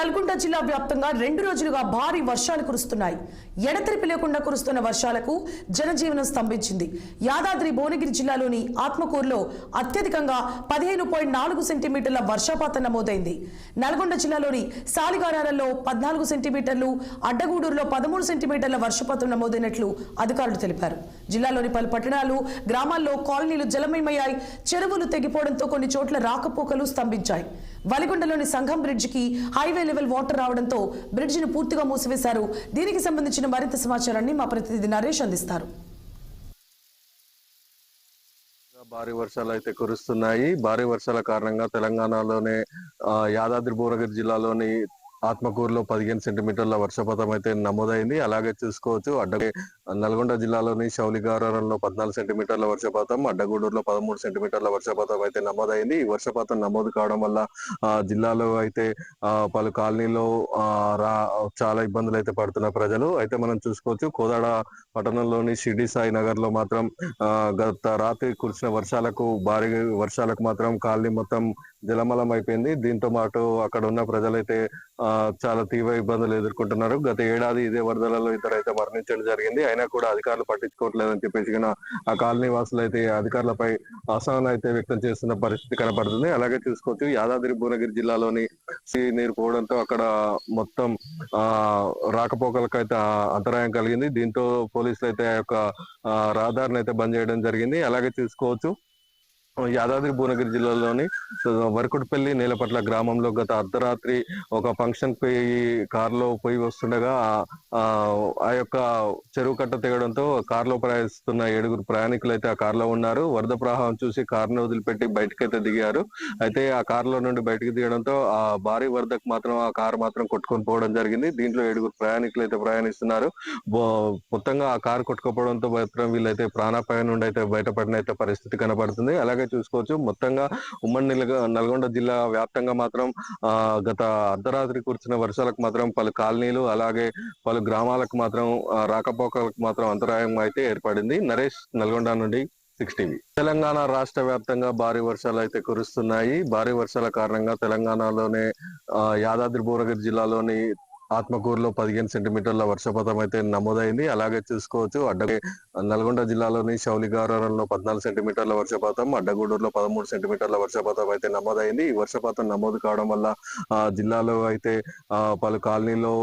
నల్గొండ జిల్లా వ్యాప్తంగా 2 రోజులుగా భారీ వర్షాలు కురుస్తున్నాయి. ఎడతెరిపి లేకుండా కురుస్తున్న వర్షాలకు జనజీవనం స్తంభించింది. యాదాద్రి భువనగిరి జిల్లాలోని ఆత్మకూరులో అత్యధికంగా 15.4 సెంటీమీటర్ల వర్షపాతం నమోదైంది. నల్గొండ జిల్లాలోని సాలిగారాలలో 14 సెంటీమీటర్లు, అడ్డగూడూరులో 13 సెంటీమీటర్ల వర్షపాతం నమోదైనట్లు అధికారులు తెలిపారు. జిల్లాలోని పలు పట్టణాలు, గ్రామాల్లో కాలనీలు జలమయమయ్యాయి. చెరువులు తెగిపోవడంతో కొన్ని చోట్ల రాకపోకలు స్తంభించాయి. వలిగొండలోని సంఘం బ్రిడ్జికి హైవే లెవెల్ వాటర్ రావడంతో బ్రిడ్జిని పూర్తిగా మూసివేశారు. దీనికి సంబంధించిన మరింత సమాచారాన్ని మా ప్రతినిధి నరేష్ అందిస్తారు. భారీ వర్షాలు అయితే కురుస్తున్నాయి. భారీ వర్షాల కారణంగా తెలంగాణలోనే యాదాద్రి భువనగిరి జిల్లాలోని ఆత్మకూరులో 15 సెంటీమీటర్ల వర్షపాతం అయితే నమోదైంది. అలాగే చూసుకోవచ్చు నల్గొండ జిల్లాలోని శౌలిగారంలో 14 సెంటీమీటర్ల వర్షపాతం, అడ్డగూడూరులో 13 సెంటీమీటర్ల వర్షపాతం అయితే నమోదైంది. ఈ వర్షపాతం నమోదు కావడం వల్ల జిల్లాలో అయితే పలు కాలనీలో చాలా ఇబ్బందులు అయితే పడుతున్న ప్రజలు అయితే మనం చూసుకోవచ్చు. కోదాడ పట్టణంలోని షిర్డీ సాయి నగర్ లో మాత్రం గత రాత్రి కురిసిన భారీ వర్షాలకు మాత్రం కాలనీ మొత్తం జలమలం అయిపోయింది. దీంతో పాటు అక్కడ ఉన్న ప్రజలైతే చాలా తీవ్ర ఇబ్బందులు ఎదుర్కొంటున్నారు. గత ఏడాది ఇదే వరదలలో ఇద్దరైతే మరణించడం జరిగింది. అయినా కూడా అధికారులు పట్టించుకోవట్లేదని చెప్పేసి ఆ కాలనీ వాసులు అయితే అధికారులపై అసహనం అయితే వ్యక్తం చేస్తున్న పరిస్థితి కనపడుతుంది. అలాగే చూసుకోవచ్చు యాదాద్రి భువనగిరి జిల్లాలోని నీరు పోవడంతో అక్కడ మొత్తం రాకపోకలకు అయితే అంతరాయం కలిగింది. దీంతో పోలీసులు అయితే ఆ యొక్క రహదారిని అయితే బంద్ చేయడం జరిగింది. అలాగే చూసుకోవచ్చు యాదాద్రి భువనగిరి జిల్లాలోని వరకుడిపల్లి నేలపట్ల గ్రామంలో గత అర్ధరాత్రి ఒక ఫంక్షన్ కారులో పోయి వస్తుండగా ఆ యొక్క చెరువు కట్ట తెగడంతో కారులో ప్రయాణిస్తున్న 7 ప్రయాణికులు అయితే ఆ కారులో ఉన్నారు. వరద ప్రవాహం చూసి కారును వదిలిపెట్టి బయటకైతే దిగారు. అయితే ఆ కారులో నుండి బయటకు దిగడంతో ఆ భారీ వరదకు మాత్రం ఆ కారు మాత్రం కొట్టుకొని పోవడం జరిగింది. దీంట్లో 7 ప్రయాణికులు అయితే ప్రయాణిస్తున్నారు. మొత్తంగా ఆ కారు కొట్టుకోపోవడంతో మాత్రం వీళ్ళైతే ప్రాణాపాయం నుండి అయితే బయటపడిన అయితే పరిస్థితి కనబడుతుంది. అలాగే చూసుకోవచ్చు మొత్తంగా ఉమ్మడి నల్గొండ జిల్లా వ్యాప్తంగా మాత్రం గత అర్ధరాత్రి కురిసిన వర్షాలకు మాత్రం పలు కాలనీలు అలాగే పలు గ్రామాలకు మాత్రం రాకపోకలకు మాత్రం అంతరాయం అయితే ఏర్పడింది. నరేష్, నల్గొండ నుండి 6 టీవీ. తెలంగాణ రాష్ట్ర వ్యాప్తంగా భారీ వర్షాలు అయితే కురుస్తున్నాయి. భారీ వర్షాల కారణంగా తెలంగాణలోనే యాదాద్రి భువనగిరి జిల్లాలోని ఆత్మకూరులో 15 సెంటీమీటర్ల వర్షపాతం అయితే నమోదైంది. అలాగే చూసుకోవచ్చు నల్గొండ జిల్లాలోని శౌలిగారంలో 14 సెంటీమీటర్ల వర్షపాతం, అడ్డగూడూరులో 13 సెంటీమీటర్ల వర్షపాతం అయితే నమోదైంది. ఈ వర్షపాతం నమోదు కావడం వల్ల జిల్లాలో అయితే పలు కాలనీలో